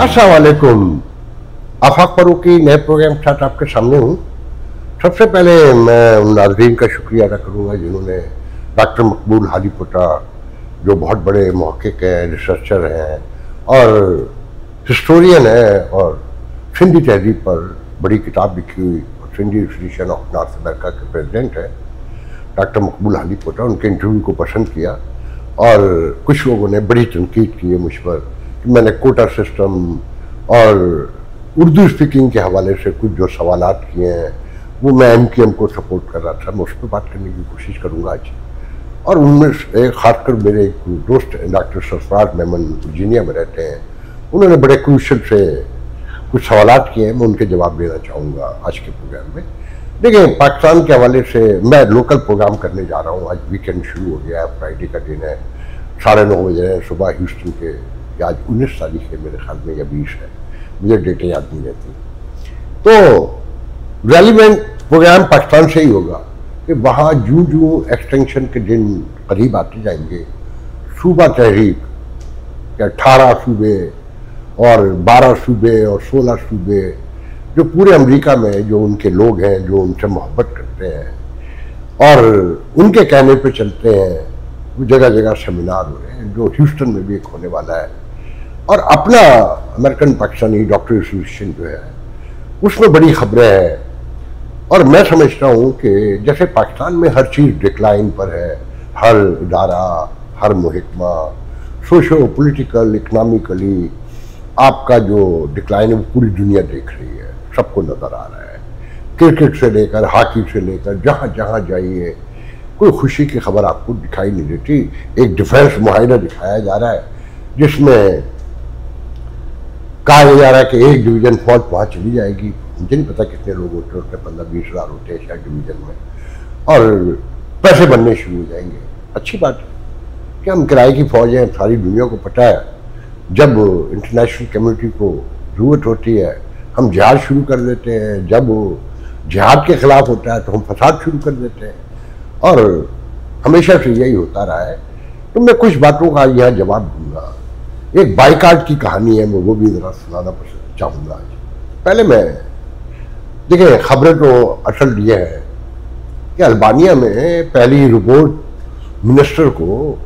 अस्सलाम वालेकुम। आफाक फरूक की नए प्रोग्राम के साथ आपके सामने हूँ। सबसे पहले मैं उन नाज़रीन का शुक्रिया अदा करूँगा जिन्होंने डॉक्टर मकबूल हादी पोटा, जो बहुत बड़े महक़िक़ हैं, रिसर्चर हैं और हिस्टोरियन हैं और सिंधी तहज़ीब पर बड़ी किताब लिखी हुई और Sindhi association of north America के प्रेसिडेंट हैं डॉक्टर मकबूल हादी पोटा, उनके इंटरव्यू को पसंद किया और कुछ लोगों ने बड़ी तनकीद की है मुझ पर कि मैंने कोटा सिस्टम और उर्दू स्पीकिंग के हवाले से कुछ जो सवालात किए हैं वो मैं MQM को सपोर्ट कर रहा था। मैं उस पर बात करने की कोशिश करूँगा आज। और उनमें से खासकर मेरे एक दोस्त डॉक्टर सरफराज मेमन वर्जीनिया में रहते हैं, उन्होंने बड़े क्रूशल से कुछ सवालात किए हैं, मैं उनके जवाब देना चाहूँगा आज के प्रोग्राम में। देखिए, पाकिस्तान के हवाले से मैं लोकल प्रोग्राम करने जा रहा हूँ। आज वीकेंड शुरू हो गया है, फ्राइडे का दिन है, 9:30 बजे है सुबह ह्यूस्टन के। आज 19 तारीख है मेरे ख्याल में या 20 है, मुझे डेटें याद नहीं रहती। तो रेलिवेंट प्रोग्राम पाकिस्तान से ही होगा कि वहाँ जूँ जूँ एक्सटेंशन के दिन करीब आते जाएंगे, सूबा तहरीक के 18 सूबे और 12 सूबे और 16 सूबे जो पूरे अमेरिका में जो उनके लोग हैं, जो उनसे मोहब्बत करते हैं और उनके कहने पे चलते हैं, वो जगह जगह सेमिनार हो रहे हैं, जो ह्यूस्टन में भी एक होने वाला है। और अपना अमेरिकन पाकिस्तानी डॉक्टर एसोसिएशन जो है उसमें बड़ी खबरें हैं। और मैं समझता हूँ कि जैसे पाकिस्तान में हर चीज़ डिक्लाइन पर है, हर इदारा, हर महकमा, सोशो पॉलिटिकल इकनॉमिकली आपका जो डिक्लाइन है वो पूरी दुनिया देख रही है, सबको नज़र आ रहा है। क्रिकेट से लेकर हॉकी से लेकर जहाँ जहाँ जाइए कोई खुशी की खबर आपको दिखाई नहीं देती। एक डिफेंस मुआहदा दिखाया जा रहा है जिसमें कहा जा रहा है कि एक डिवीज़न फौज वहाँ चली जाएगी। मुझे नहीं पता कितने लोग होते हैं, उसमें 15-20 हज़ार होते हैं शायद डिवीज़न में, और पैसे बनने शुरू हो जाएंगे। अच्छी बात है कि हम किराए की फौज हैं, सारी दुनिया को पता है जब इंटरनेशनल कम्युनिटी को ज़रूरत होती है हम जिहाद शुरू कर देते हैं, जब जिहाद के ख़िलाफ़ होता है तो हम फसाद शुरू कर देते हैं, और हमेशा से यही होता रहा है। तो मैं कुछ बातों का यहाँ जवाब दूंगा। एक बाइकाट की कहानी है, मैं वो भी ज़रा सुनाना पसंद चाहूँगा आज। पहले मैं देखिए, खबरें तो असल ये है कि अल्बानिया में पहली रोबोट मिनिस्टर को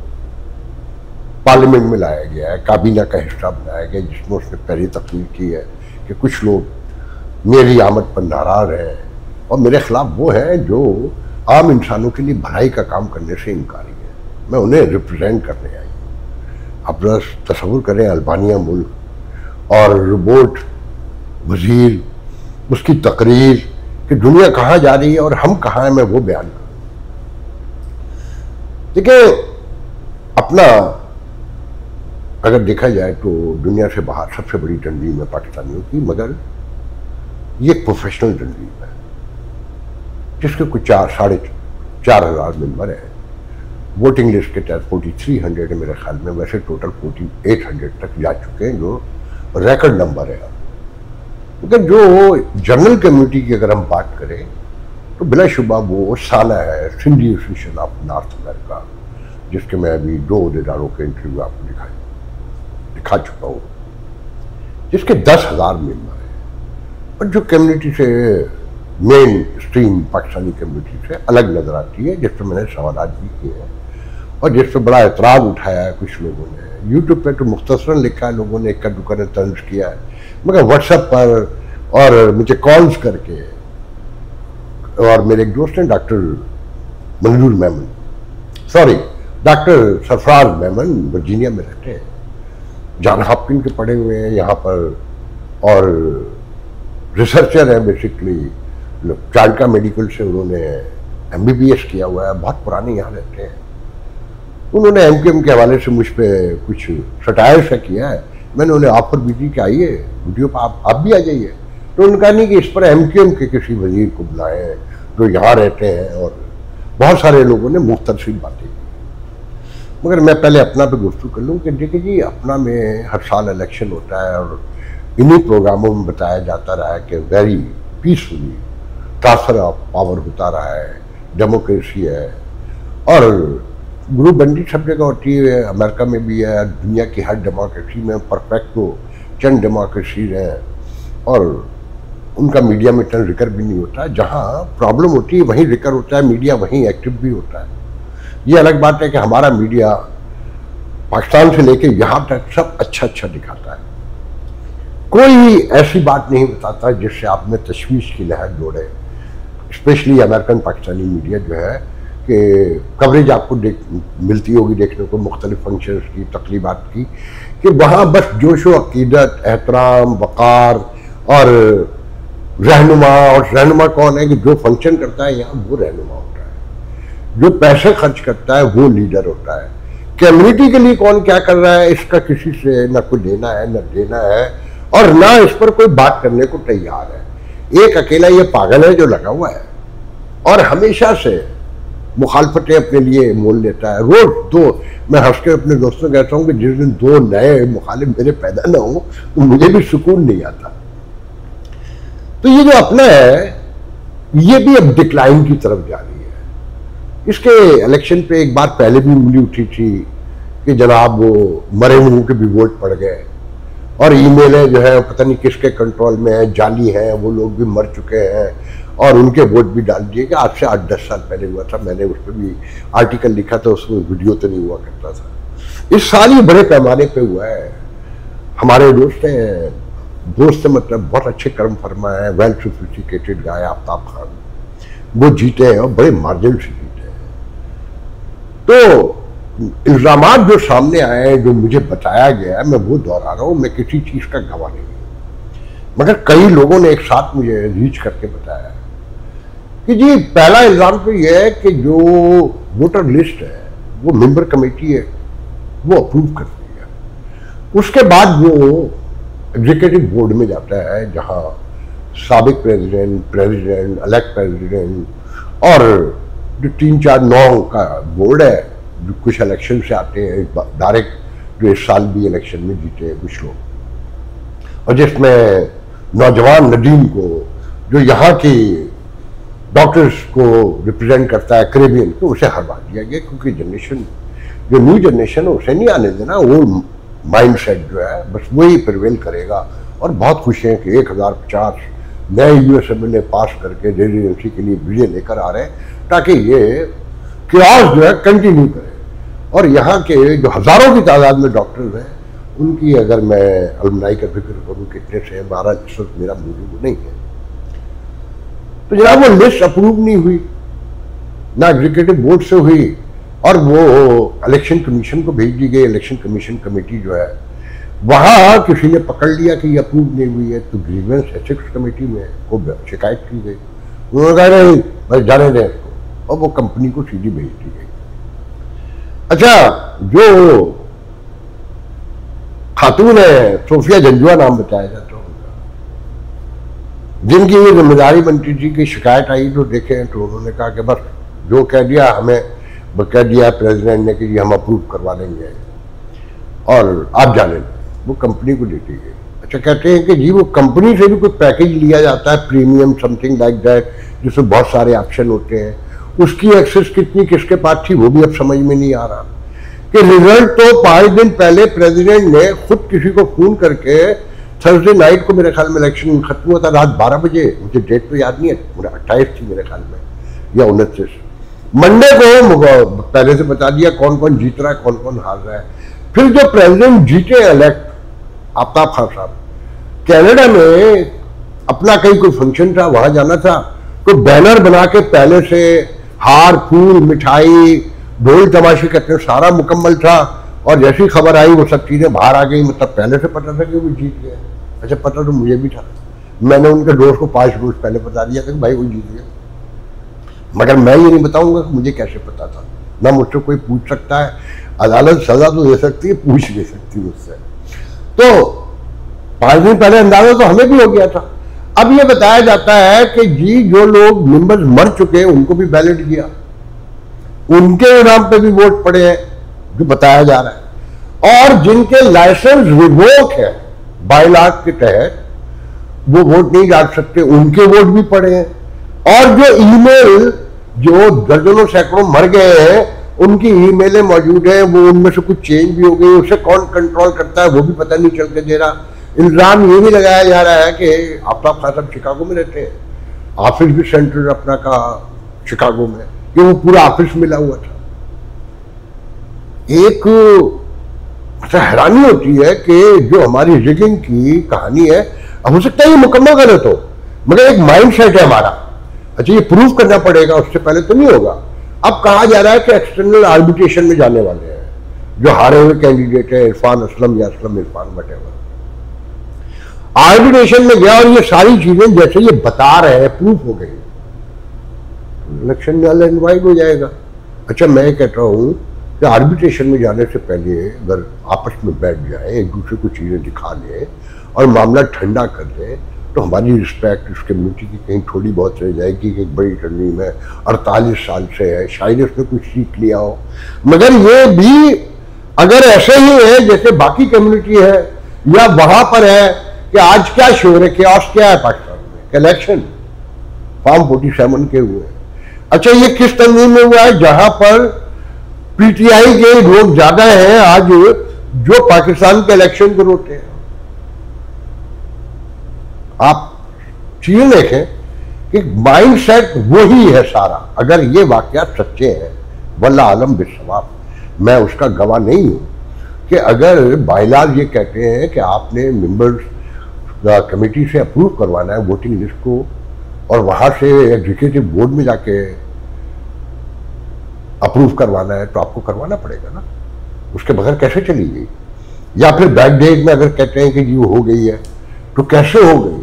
पार्लियामेंट में लाया गया है, काबीना का हिस्सा बनाया गया, जिसमें उसने पहली तकरीर की है कि कुछ लोग मेरी आमद पर नाराज़ हैं और मेरे खिलाफ वो हैं जो आम इंसानों के लिए भलाई का काम करने से इनकारी है। मैं उन्हें रिप्रेजेंट करने आई। आप बस तसव्वुर करें, अल्बानिया मुल्क और रोबोट वजीर, उसकी तकरीर कि दुनिया कहाँ जा रही है और हम कहाँ हैं, मैं वो बयान करूँ। देखिए, अपना अगर देखा जाए तो दुनिया से बाहर सबसे बड़ी तंजीम है पाकिस्तानियों की, मगर ये एक प्रोफेशनल तंजीम है जिसके कुछ 4,500 मेंबर हैं। वोटिंग लिस्ट के तहत 4300 है मेरे ख्याल में, वैसे टोटल 4800 तक जा चुके हैं, जो रिकॉर्ड नंबर है। लेकिन जो जनरल कम्युनिटी की अगर हम बात करें तो बिलाशुबा वो साना है Sindhi association of north America, जिसके मैं अभी 2 इदारों के इंटरव्यू आपको दिखा चुका हूँ, जिसके 10,000 मेंबर हैं और जो कम्युनिटी से मेन स्ट्रीम पाकिस्तानी कम्युनिटी से अलग नज़र आती है, जिस पर मैंने सवाल भी किए हैं और जिस पर बड़ा एतराज़ उठाया है कुछ लोगों ने। यूट्यूब पे तो मुख्तसरन लिखा है लोगों ने, इक्का दुक्का ने तंज किया है, मगर व्हाट्सएप पर और मुझे कॉल्स करके, और मेरे एक दोस्त हैं डॉक्टर मंजूर मेमन, डॉक्टर सरफराज मेमन वर्जीनिया में रहते हैं, जॉन हॉपकिंस के पढ़े हुए हैं यहाँ पर और रिसर्चर हैं बेसिकली, चाणका मेडिकल से उन्होंने MBBS किया हुआ है, बहुत पुराने यहाँ रहते हैं। उन्होंने MQM के हवाले से मुझ पर कुछ सटायर सा किया है। मैंने उन्हें ऑफर भी दी कि आइए वीडियो पर आप भी आ जाइए, तो उनका नहीं कि इस पर MQM के किसी वजीर को बुलाएं जो यहाँ रहते हैं, और बहुत सारे लोगों ने मुख्तलिफ बातें की। मगर मैं पहले अपना पे गुफ्तगू कर लूँ कि देखिए जी, अपना में हर साल इलेक्शन होता है और इन्हीं प्रोग्रामों में बताया जाता रहा है कि very peacefully transfer of power होता रहा है, डेमोक्रेसी है, और ग्रुप बंदी सब जगह होती है, अमेरिका में भी है, दुनिया की हर डेमोक्रेसी में परफेक्ट चंद डेमोक्रेसीज हैं और उनका मीडिया में इतना जिक्र भी नहीं होता। जहाँ प्रॉब्लम होती है वहीं जिक्र होता है, मीडिया वहीं एक्टिव भी होता है। ये अलग बात है कि हमारा मीडिया पाकिस्तान से लेके यहाँ तक सब अच्छा अच्छा दिखाता है, कोई ऐसी बात नहीं बताता जिससे आप में तशवीश की लहर जोड़े। स्पेशली अमेरिकन पाकिस्तानी मीडिया जो है कि कवरेज आपको मिलती होगी देखने को मुख्तलिफ फंक्शंस की, तकरीबात की, कि वहाँ बस जोश व अकीदत, एहतराम, वक़ार और रहनुमा। और रहनुमा कौन है कि जो फंक्शन करता है यहाँ वो रहनुमा होता है, जो पैसे खर्च करता है वो लीडर होता है। कम्युनिटी के लिए कौन क्या कर रहा है इसका किसी से न कोई लेना है न देना है, और ना इस पर कोई बात करने को तैयार है। एक अकेला ये पागल है जो लगा हुआ है और हमेशा से मुखालफतें अपने लिए मोल लेता है। रोज दो, मैं हंस के अपने दोस्तों कहता हूँ कि जिस दिन दो नए मुखालिफ मेरे पैदा ना हो तो मुझे भी सुकून नहीं आता। तो ये जो अपना है ये भी अब डिक्लाइन की तरफ जा रही है। इसके इलेक्शन पे एक बार पहले भी उंगली उठी थी कि जनाब वो मरे मुंह के भी वोट पड़ गए और ईमेलें जो है पता नहीं किसके कंट्रोल में है, जाली हैं, वो लोग भी मर चुके हैं और उनके वोट भी डाल दिए। कि आज से 8-10 साल पहले हुआ था, मैंने उस पर भी आर्टिकल लिखा था, उसमें वीडियो तो नहीं हुआ करता था। इस साल ये बड़े पैमाने पे हुआ है। हमारे दोस्त मतलब बहुत अच्छे कर्म फरमा है, वेल सोफिस्टिकेटेड गाय आफ्ताब खान, वो जीते हैं और बड़े मार्जिन से जीते हैं। तो इल्जामात जो सामने आए हैं, जो मुझे बताया गया है, मैं वो दोहरा रहा हूँ, मैं किसी चीज का गवाह नहीं हूँ, मगर कई लोगों ने एक साथ मुझे रीच करके बताया कि जी पहला इल्जाम तो यह है कि जो वोटर लिस्ट है वो मेंबर कमेटी है वो अप्रूव करती है, उसके बाद वो एग्जीक्यूटिव बोर्ड में जाता है जहां साबिक प्रेसिडेंट, इलेक्ट प्रेसिडेंट और जो 3-4-9 का बोर्ड है, जो कुछ इलेक्शन से आते हैं डायरेक्ट, जो इस साल भी इलेक्शन में जीते हैं कुछ लोग, और जिसमें नौजवान नदीम को जो यहाँ की डॉक्टर्स को रिप्रेजेंट करता है, कैरेबियन को, उसे हरवा दिया गया क्योंकि जनरेशन, जो न्यू जनरेशन है उसे नहीं आने देना। वो माइंड सेट जो है बस वही प्रिवेल करेगा। और बहुत खुश हैं कि 1050 नए यूएसएमएलए पास करके रेजिडेंसी के लिए बिल्ले लेकर आ रहे हैं ताकि ये क्लास जो है कंटिन्यू करे। और यहाँ के जो हजारों की तादाद में डॉक्टर्स हैं उनकी अगर मैं अलमनाई का जिक्र करूँ कितने से 12 इस वक्त मेरा मौजूद नहीं है, तो जनाब वो लिस्ट अप्रूव नहीं हुई, ना एग्जीक्यूटिव बोर्ड से हुई, और वो इलेक्शन कमीशन को भेज दी गई। इलेक्शन कमीशन कमेटी जो है वहां किसी ने पकड़ लिया कि ये अप्रूव नहीं हुई है, तो ग्रीवेंस एथिक्स कमेटी में को शिकायत की गई। उन्होंने कहा नहीं बस जाने दें इसको, और वो कंपनी को सीधी भेज दी गई। अच्छा, जो खातून है सोफिया जंजुआ नाम बताया जाता है उनका, जिनकी ये जिम्मेदारी बनती थी कि शिकायत आई तो देखें, तो उन्होंने कहा कि बस जो कह दिया हमें कह दिया प्रेसिडेंट ने कि जी हम अप्रूव करवा लेंगे और आप जाने, वो कंपनी को देती गई। अच्छा, कहते हैं कि जी वो कंपनी से भी कोई पैकेज लिया जाता है, प्रीमियम समथिंग लाइक दैट, जिसमें बहुत सारे ऑप्शन होते हैं, उसकी एक्सेस कितनी किसके पास थी वो भी अब समझ में नहीं आ रहा। कि रिजल्ट तो 5 दिन पहले प्रेसिडेंट ने खुद किसी को फोन करके, थर्सडे नाइट को मेरे ख्याल में इलेक्शन खत्म हुआ था रात 12 बजे, मुझे डेट तो याद नहीं है, 28 थी मेरे ख्याल में या 29, मंडे को पहले से बता दिया कौन कौन जीत रहा है, कौन कौन हार रहा है। फिर जो प्रेसिडेंट जीते इलेक्ट आफ्ताब खान साहब, कनाडा में अपना कहीं कोई फंक्शन था, वहां जाना था, तो बैनर बना के पहले से हार फूल मिठाई ढोल तमाशे करते सारा मुकम्मल था, और जैसी खबर आई वो सब चीजें बाहर आ गई। मतलब पहले से पता था कि वो जीत गए। अच्छा, पता तो मुझे भी था, मैंने उनके दोस्त को 5 रोज पहले बता दिया था कि भाई वो जीत गए, मगर मैं ये नहीं बताऊंगा कि मुझे कैसे पता था। ना मुझसे कोई पूछ सकता है, अदालत सजा तो दे सकती है, पूछ नहीं सकती मुझसे। तो 5 दिन पहले अंदाजा तो हमें भी हो गया था। अब ये बताया जाता है कि जी जो लोग मेंबर्स मर चुके हैं उनको भी बैलेट किया, उनके नाम पे भी वोट पड़े हैं जो बताया जा रहा है, और जिनके लाइसेंस रिवोक है बायलॉक के तहत वो वोट नहीं डाल सकते, उनके वोट भी पड़े हैं। और जो ईमेल, जो दर्जनों सैकड़ों मर गए हैं उनकी ईमेलें मौजूद है, वो उनमें से कुछ चेंज भी हो गई, उसे कौन कंट्रोल करता है वो भी पता नहीं चल के दे रहा। इल्जाम ये भी लगाया जा रहा है कि आफ्ताब खान साहब शिकागो में रहते हैं, ऑफिस भी सेंटर अपना का शिकागो में, कि वो पूरा ऑफिस मिला हुआ था। एक अच्छा हैरानी होती है कि जो हमारी रिगिंग की कहानी है, हो सकता है ये मुकम्मल गलत हो, मगर एक माइंड सेट है हमारा। अच्छा ये प्रूव करना पड़ेगा, उससे पहले तो नहीं होगा। अब कहा जा रहा है कि एक्सटर्नल आर्बिट्रेशन में जाने वाले हैं जो हारे हुए कैंडिडेट है, इरफान असलम या असलम इरफान वटेवर, आर्बिट्रेशन में गया और ये सारी चीजें जैसे ये बता रहे हैं प्रूफ हो गई, इलेक्शन में इनवाइट हो जाएगा। अच्छा मैं कहता हूं कि आर्बिट्रेशन में जाने से पहले अगर आपस में बैठ जाए, एक दूसरे को चीजें दिखा लें और मामला ठंडा कर दें, तो हमारी रिस्पेक्ट इस कम्युनिटी की कहीं थोड़ी बहुत रह जाएगी कि एक बड़ी टर्निंग है, 48 साल से है, शायद उसने कुछ सीख लिया हो। मगर ये भी अगर ऐसे ही है जैसे बाकी कम्युनिटी है, या वहां पर है कि आज क्या शोर है, क्या है पाकिस्तान में, इलेक्शन फॉर्म 47 के हुए। अच्छा ये किस तंजीम में हुआ है जहां पर पीटीआई के लोग ज्यादा हैं आज जो पाकिस्तान के इलेक्शन को रोकते हैं। आप चीजें देखें कि माइंड सेट वही है सारा। अगर ये वाकयात सच्चे हैं, वल्लाह आलम बिस्सवाब, मैं उसका गवाह नहीं हूं कि अगर बायलाज ये कहते हैं कि आपने मेंबर्स कमेटी से अप्रूव करवाना है वोटिंग लिस्ट को और वहां से एग्जीक्यूटिव बोर्ड में जाके अप्रूव करवाना है, तो आपको करवाना पड़ेगा ना, उसके बगैर कैसे चली गई? या फिर बैकडेट में अगर कहते हैं कि जी वो हो गई है, तो कैसे हो गई?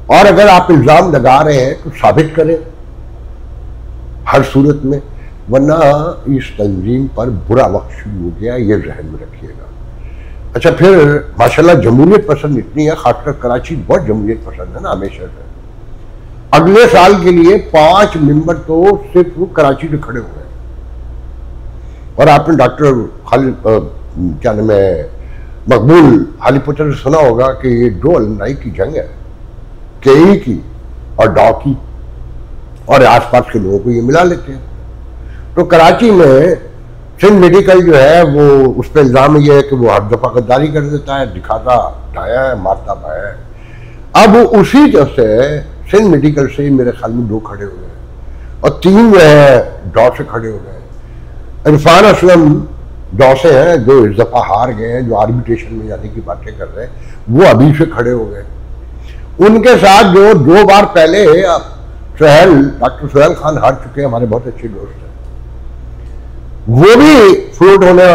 और अगर आप इल्जाम लगा रहे हैं तो साबित करें हर सूरत में, वरना इस तंजीम पर बुरा वक्त शुरू हो गया, ये जहन में रखिएगा। अच्छा फिर माशाल्लाह जमहूरियत पसंद इतनी है, खासकर कराची बहुत जमहूरियत पसंद है ना हमेशा से। अगले साल के लिए 5 मेंबर तो सिर्फ कराची से खड़े हुए हैं। और आपने डॉक्टर क्या नाम है मकबूल हालीपुत्र से सुना होगा कि ये 2 अलमनाई की जंग है, केई की और डॉ की, और आसपास के लोगों को ये मिला लेते हैं। तो कराची में सिंध मेडिकल जो है वो उस पर इल्जाम ये है कि वो हर दफा गद्दारी कर देता है, दिखाता ढाया है, मारता पाया है। अब उसी जैसे सिंध मेडिकल से मेरे ख्याल में 2 खड़े हुए हैं और 3 जो है डॉ से खड़े हो गए। इरफान असलम डॉ से हैं जो इस दफा हार गए हैं, जो आर्बिट्रेशन में जाने की बातें कर रहे हैं, वो अभी से खड़े हो गए। उनके साथ जो 2 बार पहले डॉक्टर सोहेल खान हार चुके हैं, हमारे बहुत अच्छे दोस्त हैं, वो भी फ्लोट होने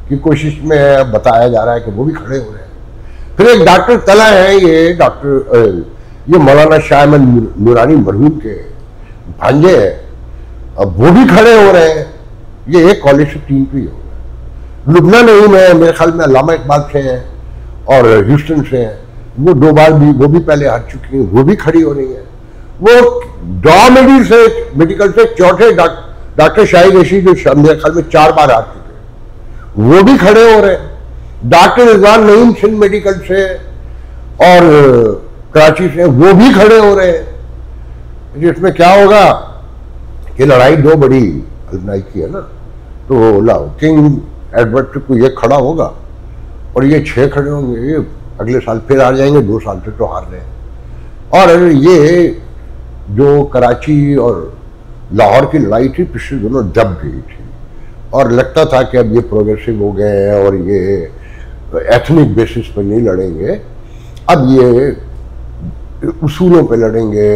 की कोशिश में बताया जा रहा है कि वो भी खड़े हो रहे हैं। फिर एक डॉक्टर तला है, ये मौलाना शाह अहमद नूरानी मरहूम के भांजे हैं, अब वो भी खड़े हो रहे हैं। ये एक कॉलेज से 3 पे ही हो गए। लुबना नहीं है, मेरे ख्याल में अल्लामा इकबाल से हैं और ह्यूस्टन से हैं, वो 2 बार भी, वो भी पहले हार चुकी हैं, वो भी खड़ी हो रही है। वो डॉ मेडिकल से चौथे डॉक्टर शाहिद रशीद जो मेरे ख्याल में 4 बार हार चुके हैं, वो भी खड़े हो रहे हैं। डॉक्टर रिजवान नईम सिंध मेडिकल से और कराची से, वो भी खड़े हो रहे हैं। जिसमें क्या होगा कि लड़ाई 2 बड़ी अलमनाई की है ना, तो लाओ किंग एडवर्ड को ये खड़ा होगा और ये 6 खड़े होंगे, ये अगले साल फिर हार जाएंगे, 2 साल से तो हार रहे हैं। और ये जो कराची और लाहौर की लड़ाई थी पिछले दिनों दब गई थी और लगता था कि अब ये प्रोग्रेसिव हो गए हैं और ये एथनिक बेसिस पर नहीं लड़ेंगे, अब ये उसूलों पे लड़ेंगे,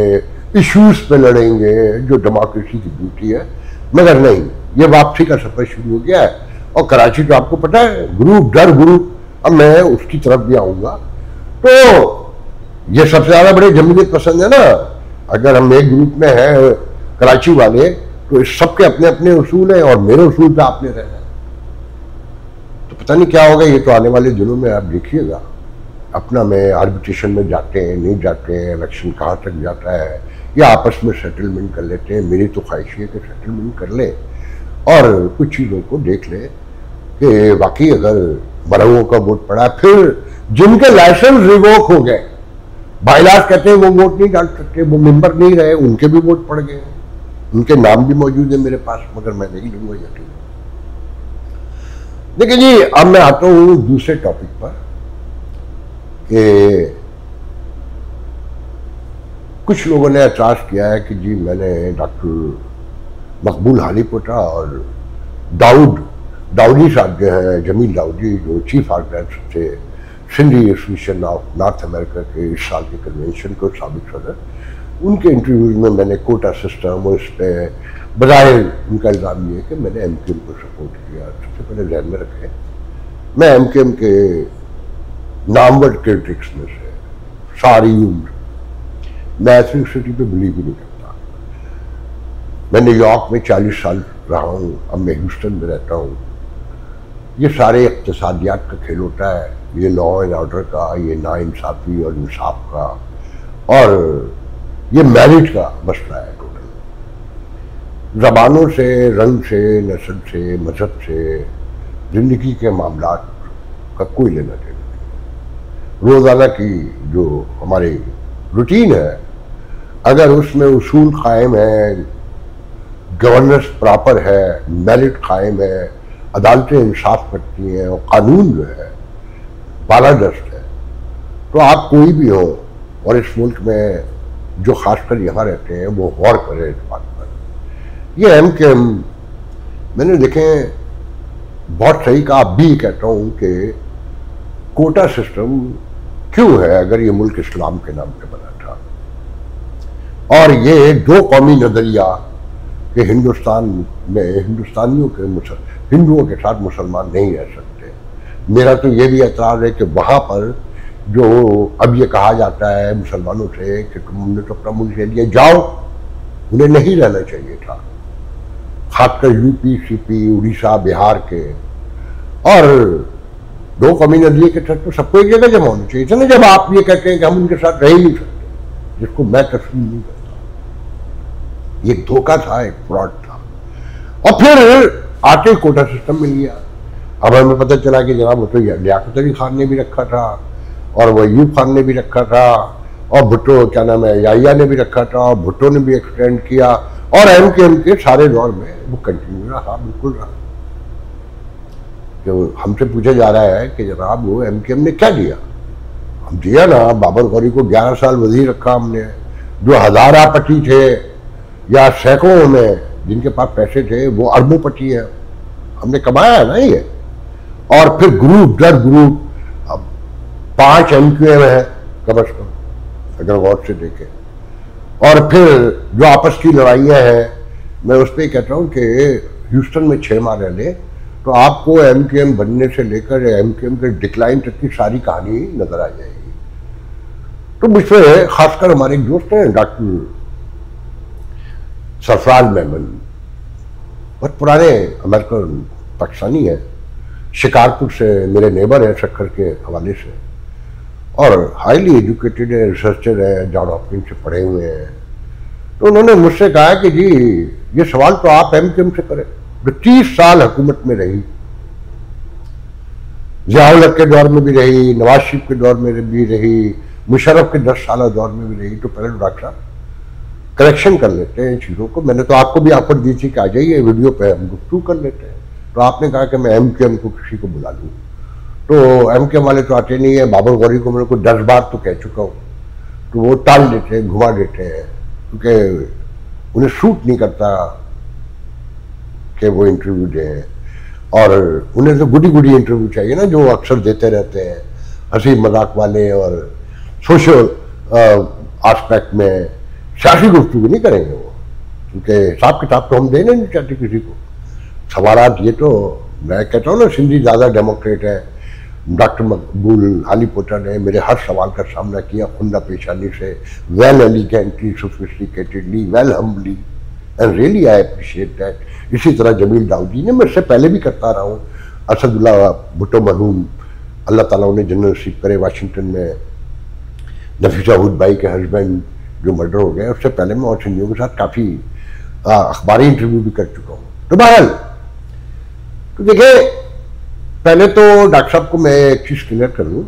इश्यूज पे लड़ेंगे जो डेमोक्रेसी की ब्यूटी है। मगर नहीं, ये वापसी का सफर शुरू हो गया है। और कराची तो आपको पता है ग्रुप दर ग्रुप, अब मैं उसकी तरफ भी आऊंगा। तो ये सबसे ज्यादा बड़े जमहूरियत पसंद है ना। अगर हम एक ग्रुप में हैं कराची वाले, तो इस सबके अपने अपने उसूल हैं और मेरे उसूल पे आपने रहना है। तो पता नहीं क्या होगा, ये तो आने वाले दिनों में आप देखिएगा। अपना में आर्बिट्रेशन में जाते हैं, नहीं जाते हैं, इलेक्शन कहाँ तक जाता है, या आपस में सेटलमेंट कर लेते हैं। मेरी तो ख्वाहिश है कि सेटलमेंट कर ले और कुछ चीज़ों को देख ले कि वाकई अगर बराओं का वोट पड़ा, फिर जिनके लाइसेंस रिवोक हो गए, बाइलास कहते हैं वो वोट नहीं डाल सकते, वो मेंबर नहीं रहे, उनके भी वोट पड़ गए, उनके नाम भी मौजूद है मेरे पास, मगर मैं नहीं लूंगा यकीन। देखिए जी, अब मैं आता हूं दूसरे टॉपिक पर कि कुछ लोगों ने एतराज़ किया है कि जी मैंने डॉक्टर मकबूल हालीपोटा और दाऊदी साहब जो हैं, जमील दाऊदी जो चीफ आर्गेनाइजर थे Sindhi association of north America के इस साल के कन्वेंशन को साबिक सदर, उनके इंटरव्यूज में मैंने कोटा सिस्टम और इस पर बजाय उनका इल्ज़ाम ये कि मैंने एमकेएम को सपोर्ट किया। सबसे पहले ध्यान में रखें, मैं एमकेएम के नामवर क्रिटिक्स में से सारी उम्र मैं एथनिसिटी पे बिलीव ही नहीं करता। मैं न्यूयॉर्क में 40 साल रहा हूँ, अब मैं ह्यूस्टन में रहता हूँ। ये सारे इक़्तिसादियात का खेल होता है, ये लॉ एंड ऑर्डर का, ये नाइंसाफ़ी और इंसाफ का, और ये मैरिट का मसला है टोटल। ज़बानों से, रंग से, नस्ल से, मजहब से ज़िंदगी के मामलात का कोई लेना देना नहीं। रोज़ाना की जो हमारी रूटीन है, अगर उसमें उसूल कायम है, गवर्नेंस प्रॉपर है, मेरिट कायम है, अदालतें इंसाफ करती हैं और कानून जो है बालादस्त है, तो आप कोई भी हो और इस मुल्क में जो खासकर यहाँ रहते हैं वो गौर करें इस बात पर। ये एमकेएम मैंने देखें बहुत सही कहा, अब भी कहता हूँ कि कोटा सिस्टम क्यों है अगर ये मुल्क इस्लाम के नाम पे बना था, और ये दो कौमी नजरिया कि हिंदुस्तान में हिंदुस्तानियों के हिंदुओं के साथ मुसलमान नहीं रह सकते। मेरा तो ये भी एतराज़ है कि वहाँ पर जो अब ये कहा जाता है मुसलमानों से कि तुमने तो अपना मुल्क ले लिया, जाओ, उन्हें नहीं रहना चाहिए था, खासकर यूपी, सीपी, उड़ीसा, बिहार के। और दो कौमी नजरिए के तहत तो सबको एक जगह जमा होनी चाहिए था ना, जब आप ये कहते हैं कि हम उनके साथ रह ही नहीं सकते, जिसको मैं तस्लीम नहीं करता। ये धोखा था, एक फ्रॉड था। और फिर आके कोटा सिस्टम मिल गया। अब हमें पता चला कि जनाब वो तो लियाकत अली खान ने भी रखा था, और वो अयूब खान ने भी रखा था, और भुट्टो क्या नाम है याहिया ने भी रखा था, और भुट्टो ने भी एक्सटेंड किया, और एमकेएम के सारे दौर में वो कंटिन्यू रहा, बिल्कुल रहा। तो हमसे पूछा जा रहा है कि जनाब वो एमकेएम ने क्या दिया? हम दिया ना, बाबर गौरी को 11 साल वजीर रखा हमने, जो हजारापति थे या सैकड़ों में जिनके पास पैसे थे वो अरबोपति है, हमने कमाया है ना ये। और फिर ग्रुप दर ग्रुप 5 एमक्यूएम है कम अज कम, अगर गौर से देखें। और फिर जो आपस की लड़ाइयाँ हैं, मैं उस पर कहता हूँ कि ह्यूस्टन में 6 माह रह ले तो आपको एमकेएम बनने से लेकर एमकेएम के डिक्लाइन तक की सारी कहानी नजर आ जाएगी। तो मुझसे खासकर हमारे एक दोस्त हैं डॉक्टर सरफराज मेमन, बहुत पुराने अमेरिकन पाकिस्तानी हैं, शिकारपुर से मेरे नेबर हैं शक्कर के हवाले से, और हाईली एजुकेटेड है, रिसर्चर है, जॉन हॉपकिंस से पढ़े हुए हैं। तो उन्होंने मुझसे कहा कि जी ये सवाल तो आप एमकेएम से करें, जो 30 साल हुकूमत में रही, ज़िया-उल हक के दौर में भी रही, नवाज शरीफ के दौर में भी रही, मुशर्रफ के 10 साल दौर में भी रही। तो पहले डॉक्टर साहब करेक्शन कर लेते हैं इन चीज़ों को। मैंने तो आपको भी ऑफर दी थी कि आ जाइए वीडियो पे हम गुफ्तगू कर लेते हैं, तो आपने कहा कि मैं एमकेएम को किसी को बुला लूँ। तो एमकेएम वाले तो आते नहीं है। बाबर गौरी को मैंने कोई 10 बार तो कह चुका हूँ, तो वो टाल देते हैं, घुमा देते हैं, क्योंकि उन्हें सूट नहीं करता कि वो इंटरव्यू दें, और उन्हें तो गुडी गुडी इंटरव्यू चाहिए ना, जो अक्सर देते रहते हैं, हंसी मजाक वाले और सोशल एस्पेक्ट में। सियासी गुफ्तगू नहीं करेंगे वो, क्योंकि हिसाब किताब तो हम देना नहीं चाहते किसी को। सवालात ये तो मैं कहता हूँ ना, सिंधी ज़्यादा डेमोक्रेट है। डॉक्टर मकबूल हालीपोटा ने मेरे हर सवाल का सामना किया खुंदा पेशानी से, well elegantly, sophisticatedly, well humbly, and really I appreciate that. इसी तरह जमील दाऊदी ने, मैं इससे पहले भी करता रहा हूँ। असदुल्ला भुट्टो मरहूम, अल्लाह ताला उन्हें जन्नत नसीब करे, वाशिंगटन में नफीसा हुद भाई के हस्बैंड जो मर्डर हो गए, उससे पहले मैं और सिंधियों के साथ काफ़ी अखबारी इंटरव्यू भी कर चुका हूँ। तो बहरहाल तो देखिए, पहले तो डॉक्टर साहब को मैं एक चीज़ क्लियर कर लूँ,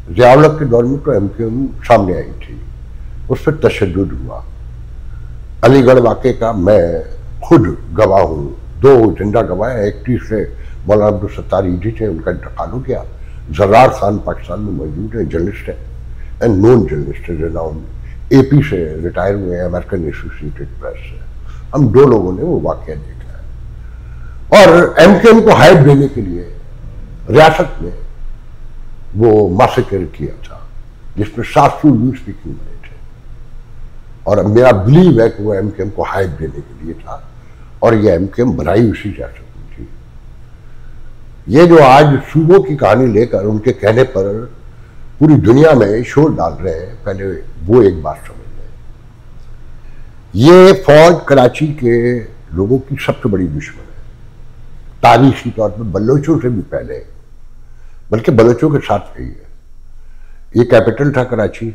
ज़िया-उल हक के दौर में तो एमकेएम सामने आई थी, उस पर तशद्दुद हुआ। अलीगढ़ वाक़े का मैं खुद गवाह हूँ, 2 जिंदा गवाह हैं। एक 30 से मौलाना अब्दुल सत्तार ईदी थे, उनका इंतकाल हो गया। जर्रार खान पाकिस्तान में मौजूद है, जर्नलिस्ट है एंड नोन जर्नलिस्ट है, रिनाउंड एपी से रिटायर हुए हैं, अमेरिकन एसोसिएटेड प्रेस से। हम दो लोगों ने वो वाकया देखा है। और एमकेएम को हाइप देने के लिए रियासत में वो मासेकर किया था जिसमें 700 न्यूज स्पीकिंग बने थे, और मेरा बिलीव है कि वो एमकेएम को हाइप देने के लिए था, और ये एमकेएम बनाई उसी रियासत में थी। ये जो आज सूबों की कहानी लेकर उनके कहने पर पूरी दुनिया में शोर डाल रहे हैं, पहले वो एक बात समझ लें, ये फौज कराची के लोगों की सबसे बड़ी दुश्मन है, तारीखी तौर पर बलोचों से भी पहले, बल्कि बलोचों के साथ रही है। ये कैपिटल था कराची,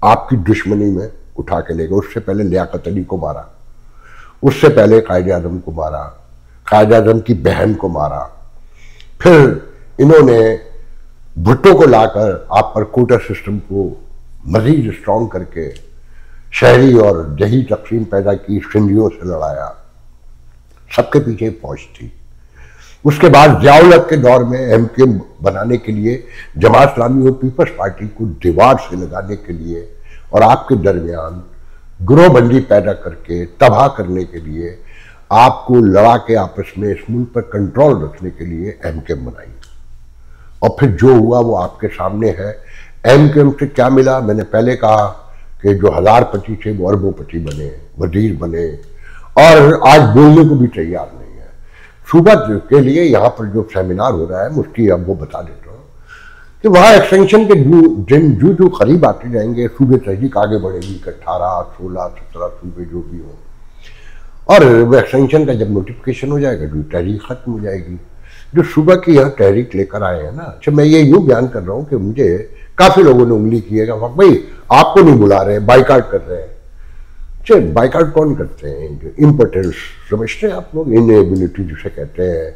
आपकी दुश्मनी में उठा के ले गए। उससे पहले लियाकत अली को मारा, उससे पहले कायदे आजम को मारा, कायदे आजम की बहन को मारा, फिर इन्होंने भुट्टो को लाकर आप पर कोटा सिस्टम को मजीद स्ट्रॉन्ग करके शहरी और दही तकसीम पैदा की, सिंधियों से लड़ाया, सबके पीछे फौज थी। उसके बाद ज़ियाउल-हक के दौर में एमकेएम बनाने के लिए जमात इस्लामी और पीपल्स पार्टी को दीवार से लगाने के लिए और आपके दरमियान गिरोहबंदी पैदा करके तबाह करने के लिए, आपको लड़ा के आपस में इस मुल्क पर कंट्रोल रखने के लिए एमकेएम बनाई। और फिर जो हुआ वो आपके सामने है। एमकेएम से क्या मिला? मैंने पहले कहा कि जो हजारपति थे वो अरबोपति बने, वजीर बने, और आज बोलने को भी तैयार नहीं है। सूबा के लिए यहाँ पर जो सेमिनार हो रहा है, मुफ्ती अब वो बता देता हूँ कि वहाँ एक्सटेंशन के दिन जो करीब आते जाएंगे, सूबे तहरीक आगे बढ़ेगी, 18, 16, 17 सूबे जो भी हों, और वो एक्सटेंशन का जब नोटिफिकेशन हो जाएगा जो तहरीक खत्म हो जाएगी। जो सुबह की यहाँ तहरीक लेकर आए हैं ना, अच्छा मैं ये यूँ बयान कर रहा हूँ कि मुझे काफ़ी लोगों ने उंगली की है कि भाई आपको नहीं बुला रहे, बाइकाट कर रहे हैं। अच्छा, बाइकाट कौन करते हैं? जो इम्पोर्टेंस समझते हैं आप लोग, इनएबिलिटी जिसे कहते हैं,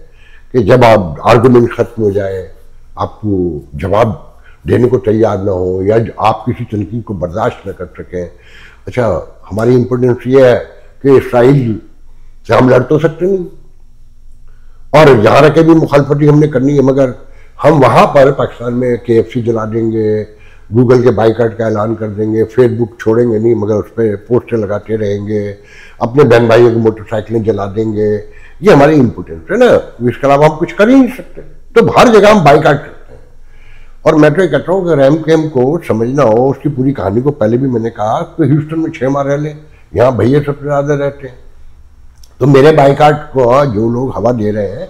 कि जब आप आर्गूमेंट खत्म हो जाए, आपको जवाब देने को तैयार ना हो, या आप किसी तनकीद को बर्दाश्त न कर सकें। अच्छा, हमारी इम्पोर्टेंस ये है कि इसराइल से हम लड़ तो सकते नहीं, और यहाँ रह के भी मुखालफती हमने करनी है, मगर हम वहाँ पर पाकिस्तान में KFC जला देंगे, गूगल के बाइकाट का ऐलान कर देंगे, फेसबुक छोड़ेंगे नहीं मगर उस पर पोस्टर लगाते रहेंगे, अपने बहन भाइयों की मोटरसाइकिलें जला देंगे। ये हमारी इम्पोर्टेंस है ना, इसके अलावा हम कुछ कर ही नहीं सकते। तो हर जगह हम बाइकाट करते हैं। और मैं तो ये कहता हूँ कि एमकेएम को समझना हो, उसकी पूरी कहानी को पहले भी मैंने कहा कि ह्यूस्टन में 6 माह रह लें, यहाँ भैया सबसे ज़्यादा रहते हैं। तो मेरे बाइकाट को जो लोग हवा दे रहे हैं,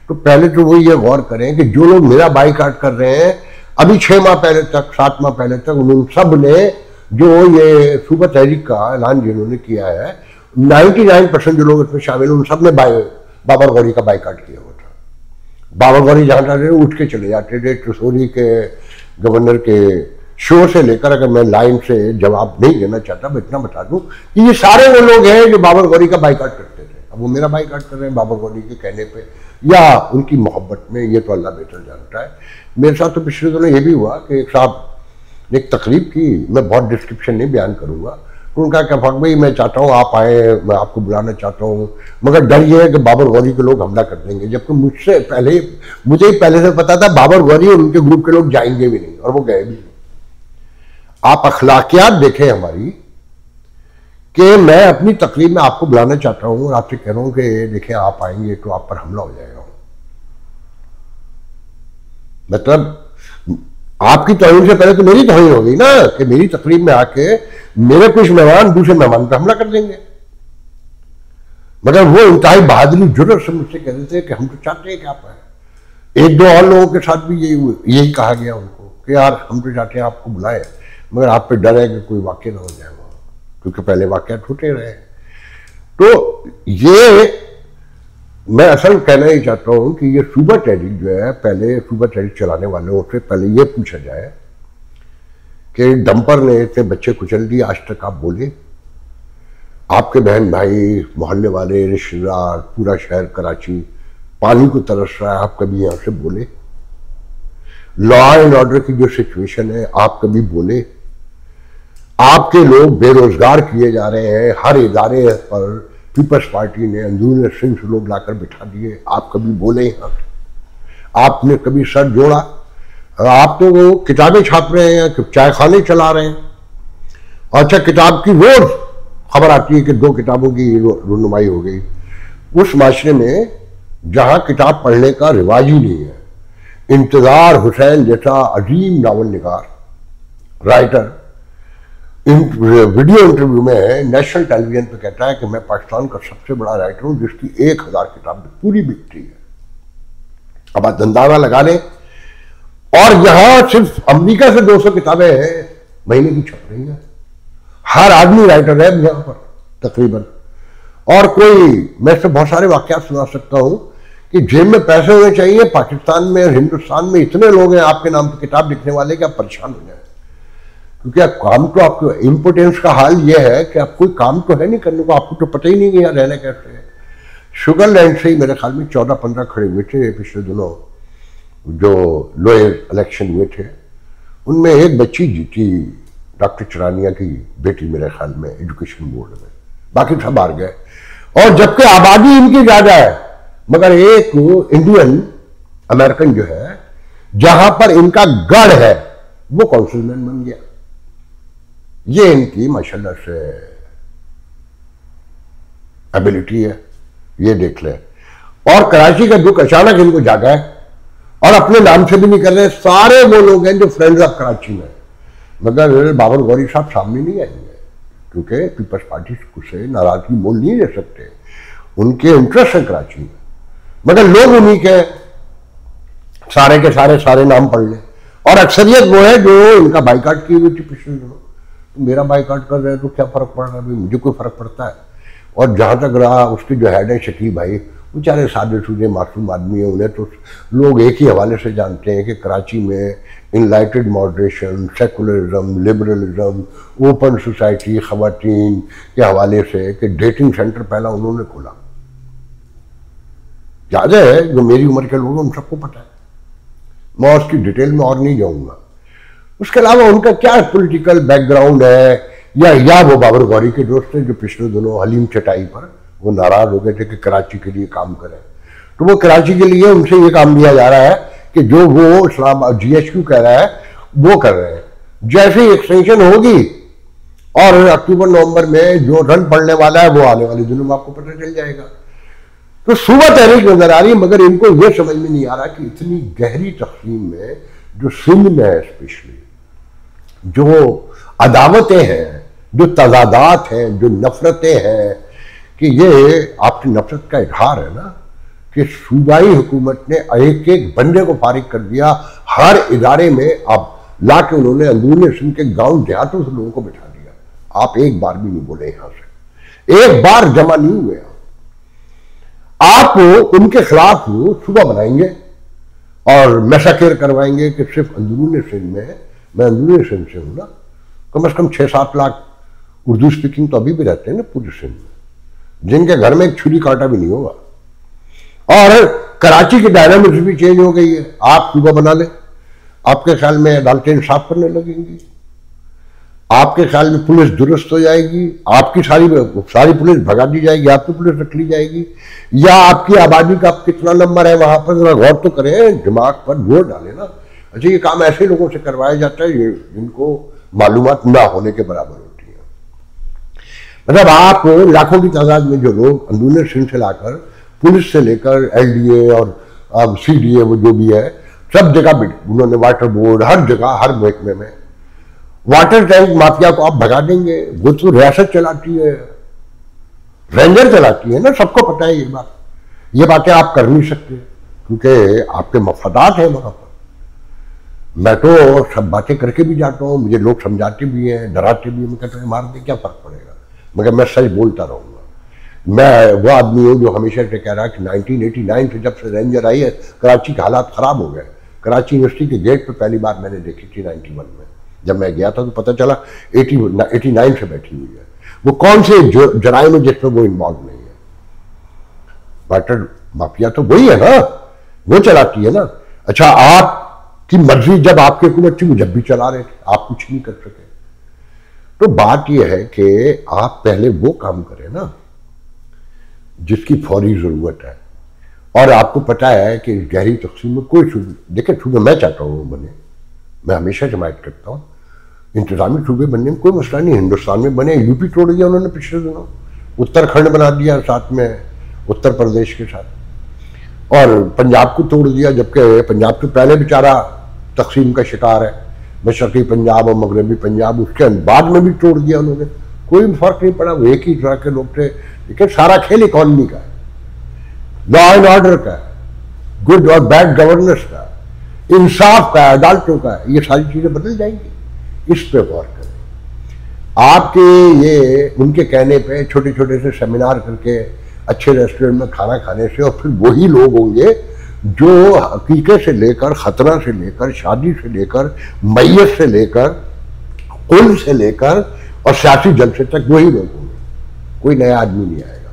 तो पहले तो वो ये गौर करें कि जो लोग मेरा बाइकाट कर रहे हैं, अभी 6 माह पहले तक, 7 माह पहले तक, उन सब ने जो ये सूबा तहरीक का ऐलान जिन्होंने किया है, 99% जो लोग इसमें शामिल हैं, उन सब ने बाबर गौरी का बाइकाट किया हुआ था। बाबर गौरी जहाँ जाते थे उठ के चले जाते थे। त्रिशूरी के गवर्नर के शो से लेकर, अगर मैं लाइन से जवाब नहीं देना चाहता, मैं इतना बता दूं कि ये सारे वो लोग हैं जो बाबर गौरी का बाइकाट करते थे। अब वो मेरा बाइकाट कर रहे हैं बाबर गौरी के कहने पे या उनकी मोहब्बत में, ये तो अल्लाह बेहतर जानता है। मेरे साथ तो पिछले दिनों ये भी हुआ कि एक साहब ने एक तकरीब की, मैं बहुत डिस्क्रिप्शन नहीं बयान करूंगा, तो उनका क्या फक भाई मैं चाहता हूँ आप आए, मैं आपको बुलाना चाहता हूँ, मगर डर ये है कि बाबर गौरी के लोग हमला कर देंगे। जबकि मुझे ही पहले से पता था बाबर गौरी और उनके ग्रुप के लोग जाएंगे भी नहीं, और वो गए भी नहीं। आप अखलाकियात देखें हमारी, कि मैं अपनी तकरीब में आपको बुलाना चाहता हूं और आपसे कह रहा हूं कि देखें आप आएंगे तो आप पर हमला हो जाएगा। मतलब आपकी तौहीन से पहले तो मेरी तौहीन हो गई ना, कि मेरी तकरीब में आके मेरे कुछ मेहमान दूसरे मेहमान पर हमला कर देंगे। मगर वो इंतहाई बहादुरी जुर्रत से मुझसे कह रहे थे कि हम तो चाहते हैं कि आप आए। एक दो और लोगों के साथ भी यही कहा गया उनको कि यार हम तो चाहते हैं आपको बुलाए, मगर आप पे डर है कि कोई वाक्य ना हो जाए, क्योंकि पहले वाक्य छूटे रहे। तो ये मैं असल कहना ही चाहता हूं कि ये सूबा तहरीक जो है, पहले सूबा तहरीक चलाने वालों से पहले ये पूछा जाए कि डंपर ने इतने बच्चे कुचल दिए, आज तक आप बोले? आपके बहन भाई, मोहल्ले वाले, रिश्तेदार, पूरा शहर कराची पानी को तरस रहा है, आप कभी यहां से बोले? लॉ एंड ऑर्डर की जो सिचुएशन है, आप कभी बोले? आपके लोग बेरोजगार किए जा रहे हैं, हर इदारे पर पीपल्स पार्टी ने अंदरून सिंह लोग लाकर बिठा दिए, आप कभी बोले? यहाँ आपने कभी सर जोड़ा? आप तो वो किताबें छाप रहे हैं या चाय खाने चला रहे हैं। अच्छा, किताब की रोज खबर आती है कि 2 किताबों की रुनुमाई हो गई। उस माशरे में जहां किताब पढ़ने का रिवाज ही नहीं है, इंतजार हुसैन जैसा अजीम नावल निगार राइटर वीडियो इंटरव्यू में नेशनल टेलीविजन पे कहता है कि मैं पाकिस्तान का सबसे बड़ा राइटर हूं जिसकी 1000 किताब पूरी बिकती है। अब आप अंदाजा लगा लें, और यहां सिर्फ अमेरिका से 200 किताबें महीने की छप रही हैं। हर आदमी राइटर है यहां पर तकरीबन। और कोई, मैं इससे बहुत सारे वाकयात सुना सकता हूं कि जेब में पैसे होने चाहिए। पाकिस्तान में, हिंदुस्तान में इतने लोग हैं आपके नाम पर किताब लिखने वाले कि आप परेशान हो जाए, क्योंकि आप काम तो, आपको इम्पोर्टेंस का हाल यह है कि आप कोई काम तो है नहीं करने को, आपको तो पता ही नहीं कि यहाँ रहना कैसे है। शुगरलैंड से ही मेरे ख्याल में 14-15 खड़े हुए थे पिछले दिनों, जो लोअर इलेक्शन हुए थे। उनमें एक बच्ची जीती, डॉक्टर चरानिया की बेटी मेरे ख्याल में, एजुकेशन बोर्ड में। बाकी सब हार गए। और जबकि आबादी इनकी ज्यादा है, मगर एक इंडियन अमेरिकन जो है, जहां पर इनका गढ़ है, वो काउंसिलमैन बन गया। ये इनकी माशाल्लाह से एबिलिटी है, ये देख ले। और कराची का दुख अचानक इनको जागा है, और अपने नाम से भी नहीं कर रहे। सारे वो लोग हैं जो फ्रेंड्स ऑफ कराची में, मगर बाबर गौरी साहब सामने नहीं आएंगे, क्योंकि पीपल्स पार्टी से नाराजगी मोल नहीं ले सकते। उनके इंटरेस्ट है कराची में, मगर लोग उन्हीं के सारे के सारे नाम पढ़ ले। और अक्सरियत वो है जो इनका बाइकाट की हुई थी पिछले दिनों। तो मेरा बाइकाट कर रहे हैं तो क्या फर्क पड़ रहा है, मुझे कोई फर्क पड़ता है। और जहां तक रहा, उसके जो हेड है शकील भाई, बेचारे सादे सूदे मासूम आदमी है। उन्हें तो लोग एक ही हवाले से जानते हैं कि कराची में enlightened moderation, secularism, liberalism, open society, खवातीन के हवाले से कि डेटिंग सेंटर पहला उन्होंने खोला। याद है, जो मेरी उम्र के लोग हैं उन सबको पता है, मैं उसकी डिटेल में और नहीं जाऊंगा। उसके अलावा उनका क्या पॉलिटिकल बैकग्राउंड है, या वो बाबर गौरी के दोस्त हैं जो पिछले दिनों हलीम चटाई पर वो नाराज हो गए थे कि कराची के लिए काम करें। तो वो कराची के लिए उनसे ये काम दिया जा रहा है कि जो वो इस्लाम GHQ कह रहा है वो कर रहे हैं। जैसे ही एक्सटेंशन होगी और अक्टूबर नवंबर में जो रन पड़ने वाला है वो आने वाले दिनों में आपको पता चल जाएगा। तो सुबह तहरीक नजर आ रही है, मगर इनको ये समझ में नहीं आ रहा कि इतनी गहरी तकसीम में, जो सिंध में है स्पेशली, जो अदावतें हैं, जो तजादात हैं, जो नफरतें हैं, कि ये आपकी नफरत का इजहार है ना, कि सूबाई हुकूमत ने एक एक बंदे को फारिग कर दिया। हर इदारे में अब ला के उन्होंने अंदरूनी सिंध के गांव देहातों से लोगों को बिठा दिया। आप एक बार भी नहीं बोले, यहां से एक बार जमा नहीं हुए। आप उनके खिलाफ सुबह बनाएंगे और मैसाकेर करवाएंगे कि सिर्फ अंदरूनी सिंध में, मैं अंदरूनी सिंध से हूं ना, कम से कम 6-7 लाख उर्दू स्पीकिंग तो अभी भी रहते हैं ना पूरे सिंध में, जिनके घर में एक छुरी कांटा भी नहीं होगा। और कराची की डायनामिक्स भी चेंज हो गई है। आप सुबह बना ले, आपके ख्याल में अदालतें इंसाफ करने लगेंगी, आपके ख्याल में पुलिस दुरुस्त हो जाएगी, आपकी सारी पुलिस भगा दी जाएगी, आपकी पुलिस रख ली जाएगी, या आपकी आबादी का कितना नंबर है वहां पर जरा गौर तो करें, दिमाग पर जोर डालें ना। अच्छा, ये काम ऐसे लोगों से करवाया जाता है जिनको मालूमात ना होने के बराबर होती है। मतलब आप लाखों की तादाद में जो लोग अंदरूनी सिंध से लाकर, पुलिस से लेकर LDA और CDA, वो जो भी है, सब जगह उन्होंने वाटर बोर्ड, हर जगह, हर महकमे में वाटर टैंक माफिया को आप भगा देंगे। वो तो रियासत चलाती है, रेंजर चलाती है ना, सबको पता है ये बात। ये बातें आप कर नहीं सकते क्योंकि आपके मफादात हैं वहां पर। मैं तो सब बातें करके भी जाता हूं, मुझे लोग समझाते भी हैं, डराते भी हैं। मैं कहता हूं मार दे, क्या फर्क पड़ेगा, मगर मैं सच बोलता रहूंगा। मैं वो आदमी हूं जो हमेशा से कह रहा है कि 1989 से जब से रेंजर आई है, कराची के हालात खराब हो गए। कराची यूनिवर्सिटी के गेट पर पहली बार मैंने देखी थी 91 में, जब मैं गया था तो पता चला 89 से बैठी हुई है। वो कौन से जराइम में जिसमें वो इन्वॉल्व नहीं है। वाटर माफिया तो वही है ना, वो चलाती है ना। अच्छा, आपकी मर्जी जब आपकी हुकूमत थी, वो जब भी चला रहे थे, आप कुछ नहीं कर सके। तो बात यह है कि आप पहले वो काम करें ना जिसकी फौरी जरूरत है। और आपको पता है कि गहरी तकसीम में कोई सूबे, देखिए सूबे मैं चाहता हूँ बने, मैं हमेशा जमायत करता हूँ, इंतजामी सूबे बनने में कोई मसला नहीं। हिंदुस्तान में बने, यूपी तोड़ दिया उन्होंने पिछले दिनों, उत्तराखंड बना दिया साथ में उत्तर प्रदेश के साथ, और पंजाब को तोड़ दिया, जबकि पंजाब तो पहले बेचारा तकसीम का शिकार है, मशरकी पंजाब और मगरबी पंजाब, उसके बाद में भी तोड़ दिया उन्होंने, कोई फर्क नहीं पड़ा, वो एक ही तरह के लोग थे। लेकिन सारा खेल इकॉनमी का है, लॉ एंड ऑर्डर का है, गुड और बैड गवर्नेंस का, इंसाफ का, अदालतों का, ये सारी चीजें बदल जाएंगी। इस पे गौर करें। आपके ये उनके कहने पे छोटे छोटे से सेमिनार करके अच्छे रेस्टोरेंट में खाना खाने से, और फिर वही लोग होंगे जो हकीकत से लेकर, खतरा से लेकर, शादी से लेकर, मैयत से लेकर, कुल से लेकर और सियासी जलसे तक वही लोग होंगे, कोई नया आदमी नहीं आएगा।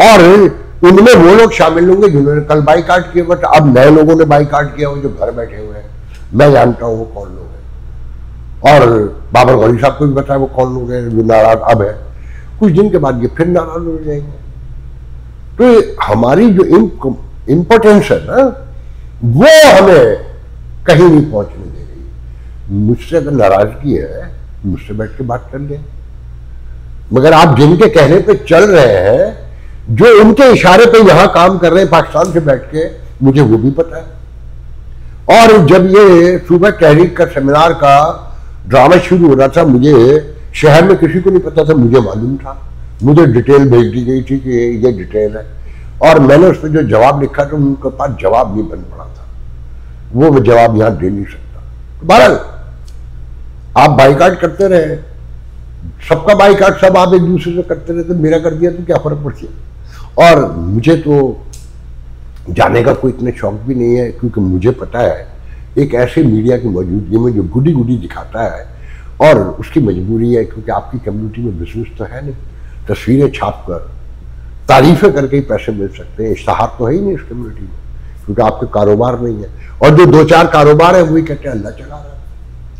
और उनमें वो लोग शामिल होंगे जिन्होंने कल बाइकाट किया, बट अब नए लोगों ने बाइकाट किया हो जो घर बैठे हुए हैं, मैं जानता हूं वो कौन लोग हैं, और बाबर गौरी साहब को भी बताया वो कौन लोग हैं जो नाराज अब है, कुछ दिन के बाद ये फिर नाराज हो जाएंगे। तो हमारी जो इंपोर्टेंस है ना, वो हमें कहीं नहीं पहुंचने दे रही। मुझसे अगर नाराजगी है, मुझसे बैठ के बात कर ले, मगर आप जिनके कहने पे चल रहे हैं, जो उनके इशारे पे यहां काम कर रहे हैं पाकिस्तान से बैठ के, मुझे वो भी पता है। और जब ये सूबा तहरीक का सेमिनार का ड्रामा शुरू हो रहा था, मुझे शहर में किसी को नहीं पता था, मुझे मालूम था, मुझे डिटेल भेज दी गई थी कि ये डिटेल है, और मैंने उस पर जो जवाब लिखा था उनके पास जवाब नहीं बन पड़ा था, वो मैं जवाब यहां दे नहीं सकता। तो बहरहाल आप बाइकाट करते रहे, सबका बाइकाट सब आप एक दूसरे से करते रहे, तो मेरा कर दिया तो क्या फर्क पड़ती है। और मुझे तो जाने का कोई इतना शौक भी नहीं है, क्योंकि मुझे पता है एक ऐसे मीडिया की मौजूदगी में जो गुडी गुडी दिखाता है, और उसकी मजबूरी है क्योंकि आपकी कम्युनिटी में बिजनेस तो है नहीं, तस्वीरें छाप कर तारीफें करके ही पैसे मिल सकते हैं, इश्तहार तो है ही नहीं इस कम्युनिटी में, क्योंकि आपके कारोबार नहीं है, और जो दो चार कारोबार है वही कहते हैं अल्लाह चला रहा है,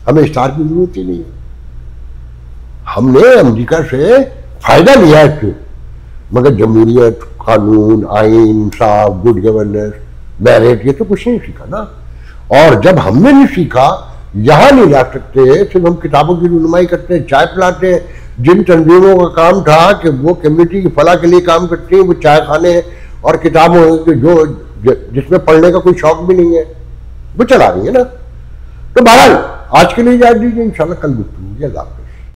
हमें इश्तहार की जरूरत ही नहीं है। हमने अमेरिका से फायदा लिया है क्यों, मगर जमहूरियत, कानून, आइन, इंसाफ, गुड गवर्नेंस, मैरिट, ये तो कुछ नहीं सीखा ना। और जब हमने नहीं सीखा, यहां नहीं जा सकते, सिर्फ हम किताबों की रुनुमाई करते हैं, चाय पिलाते हैं। जिन तंजीमों का काम था कि वो कम्युनिटी की फलाह के लिए काम करती है, वो चाय खाने और किताबों के जो जिसमें पढ़ने का कोई शौक भी नहीं है, वो चला रही है ना। तो बहरहाल आज के लिए इजाजत दीजिए, इंशाल्लाह कल गुफ्तगू होगी। अल्लाह हाफ़िज़।